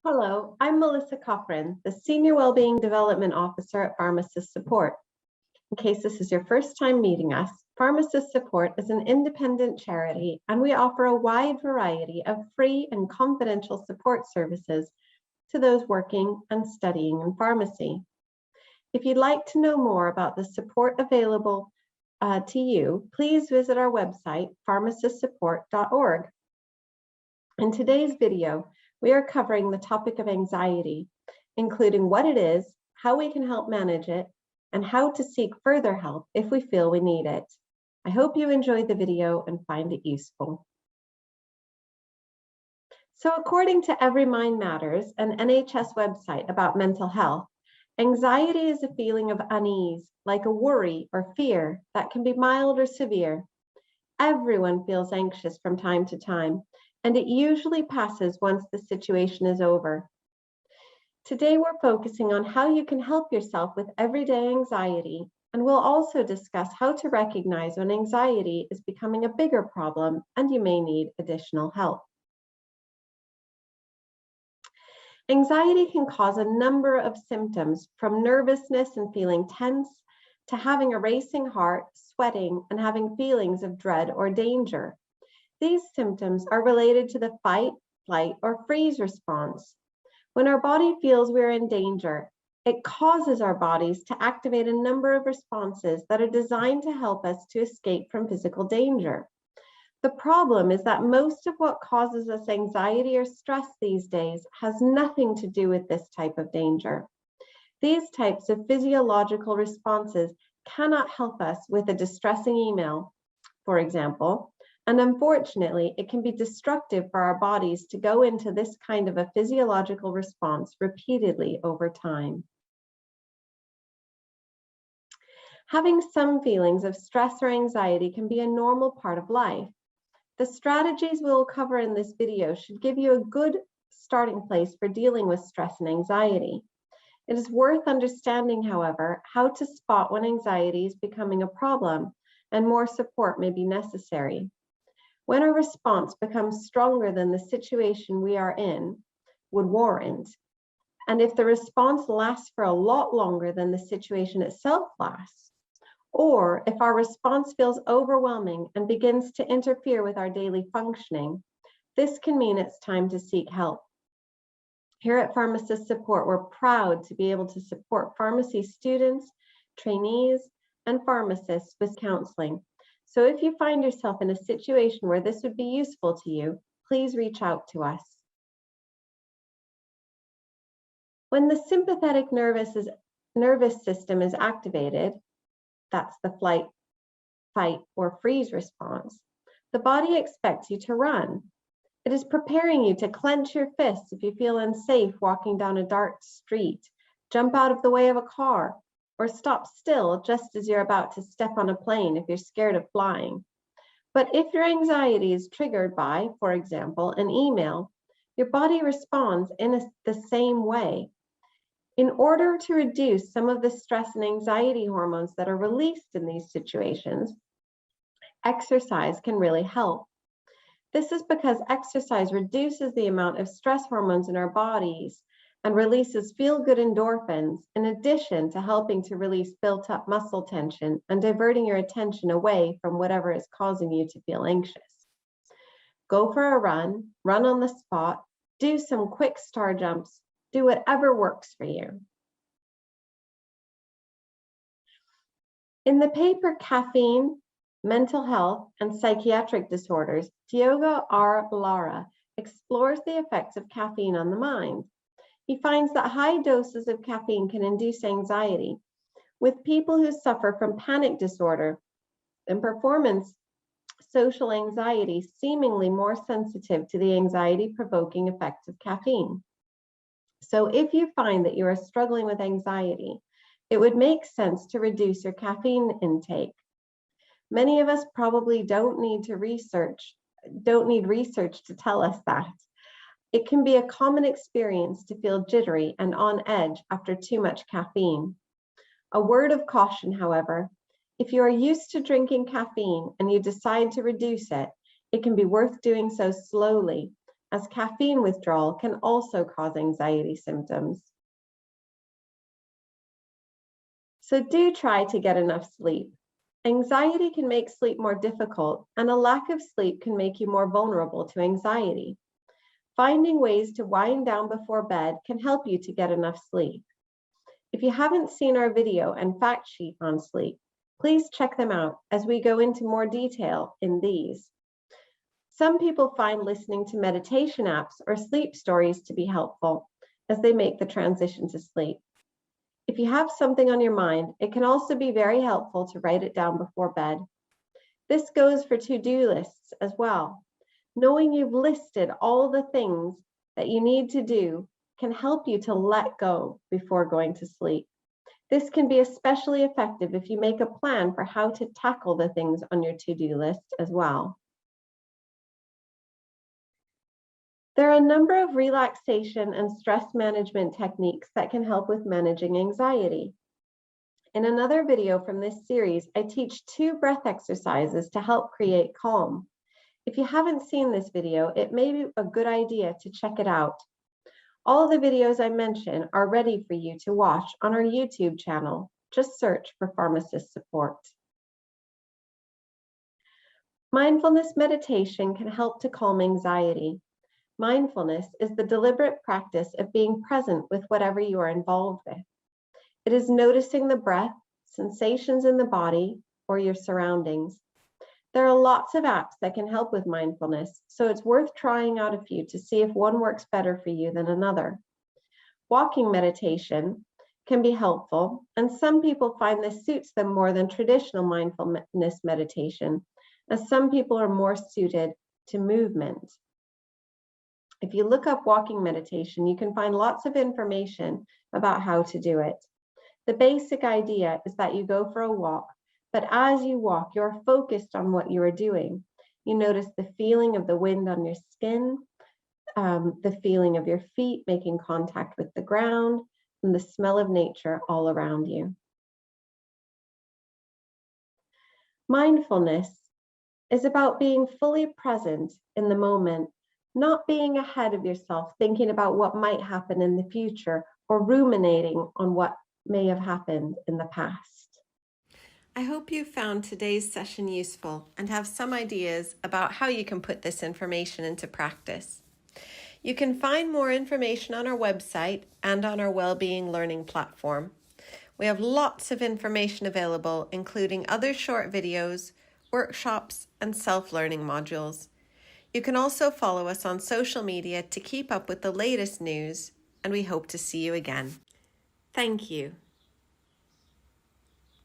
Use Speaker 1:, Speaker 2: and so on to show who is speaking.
Speaker 1: Hello, I'm Melissa Cochrane, the Senior Wellbeing Development Officer at Pharmacist Support. In case this is your first time meeting us, Pharmacist Support is an independent charity, and we offer a wide variety of free and confidential support services to those working and studying in pharmacy. If you'd like to know more about the support available to you, please visit our website, pharmacistsupport.org. In today's video, we are covering the topic of anxiety, including what it is, how we can help manage it, and how to seek further help if we feel we need it. I hope you enjoyed the video and find it useful. So according to Every Mind Matters, an NHS website about mental health, anxiety is a feeling of unease, like a worry or fear that can be mild or severe. Everyone feels anxious from time to time, and it usually passes once the situation is over. Today, we're focusing on how you can help yourself with everyday anxiety, and we'll also discuss how to recognize when anxiety is becoming a bigger problem and you may need additional help. Anxiety can cause a number of symptoms, from nervousness and feeling tense, to having a racing heart, sweating, and having feelings of dread or danger. These symptoms are related to the fight, flight, or freeze response. When our body feels we're in danger, it causes our bodies to activate a number of responses that are designed to help us to escape from physical danger. The problem is that most of what causes us anxiety or stress these days has nothing to do with this type of danger. These types of physiological responses cannot help us with a distressing email, for example, and unfortunately, it can be destructive for our bodies to go into this kind of a physiological response repeatedly over time. Having some feelings of stress or anxiety can be a normal part of life. The strategies we'll cover in this video should give you a good starting place for dealing with stress and anxiety. It is worth understanding, however, how to spot when anxiety is becoming a problem and more support may be necessary. When a response becomes stronger than the situation we are in would warrant, and if the response lasts for a lot longer than the situation itself lasts, or if our response feels overwhelming and begins to interfere with our daily functioning, this can mean it's time to seek help. Here at Pharmacist Support, we're proud to be able to support pharmacy students, trainees, and pharmacists with counseling. So if you find yourself in a situation where this would be useful to you, please reach out to us. When the sympathetic nervous system is activated, that's the flight, fight, or freeze response, the body expects you to run. It is preparing you to clench your fists if you feel unsafe walking down a dark street, jump out of the way of a car, or stop still just as you're about to step on a plane if you're scared of flying. But if your anxiety is triggered by, for example, an email, your body responds in the same way. In order to reduce some of the stress and anxiety hormones that are released in these situations, exercise can really help. This is because exercise reduces the amount of stress hormones in our bodies and releases feel-good endorphins, in addition to helping to release built-up muscle tension and diverting your attention away from whatever is causing you to feel anxious. Go for a run on the spot, do some quick star jumps, do whatever works for you. In the paper Caffeine, Mental Health and Psychiatric Disorders, Diogo R. Lara explores the effects of caffeine on the mind. He finds that high doses of caffeine can induce anxiety, with people who suffer from panic disorder and performance social anxiety seemingly more sensitive to the anxiety-provoking effects of caffeine. So if you find that you are struggling with anxiety, it would make sense to reduce your caffeine intake. Many of us probably don't need research to tell us that. It can be a common experience to feel jittery and on edge after too much caffeine. A word of caution, however, if you are used to drinking caffeine and you decide to reduce it, it can be worth doing so slowly as caffeine withdrawal can also cause anxiety symptoms. So do try to get enough sleep. Anxiety can make sleep more difficult, and a lack of sleep can make you more vulnerable to anxiety. Finding ways to wind down before bed can help you to get enough sleep. If you haven't seen our video and fact sheet on sleep, please check them out as we go into more detail in these. Some people find listening to meditation apps or sleep stories to be helpful as they make the transition to sleep. If you have something on your mind, it can also be very helpful to write it down before bed. This goes for to-do lists as well. Knowing you've listed all the things that you need to do can help you to let go before going to sleep. This can be especially effective if you make a plan for how to tackle the things on your to-do list as well. There are a number of relaxation and stress management techniques that can help with managing anxiety. In another video from this series, I teach 2 breath exercises to help create calm. If you haven't seen this video, it may be a good idea to check it out. All the videos I mention are ready for you to watch on our YouTube channel. Just search for Pharmacist Support. Mindfulness meditation can help to calm anxiety. Mindfulness is the deliberate practice of being present with whatever you are involved with. It is noticing the breath, sensations in the body, or your surroundings. There are lots of apps that can help with mindfulness, so it's worth trying out a few to see if one works better for you than another. Walking meditation can be helpful, and some people find this suits them more than traditional mindfulness meditation, as some people are more suited to movement. If you look up walking meditation, you can find lots of information about how to do it. The basic idea is that you go for a walk, but as you walk, you're focused on what you are doing. You notice the feeling of the wind on your skin, the feeling of your feet making contact with the ground, and the smell of nature all around you. Mindfulness is about being fully present in the moment, not being ahead of yourself, thinking about what might happen in the future or ruminating on what may have happened in the past. I hope you found today's session useful and have some ideas about how you can put this information into practice. You can find more information on our website and on our Wellbeing Learning platform. We have lots of information available, including other short videos, workshops, and self-learning modules. You can also follow us on social media to keep up with the latest news, and we hope to see you again. Thank you.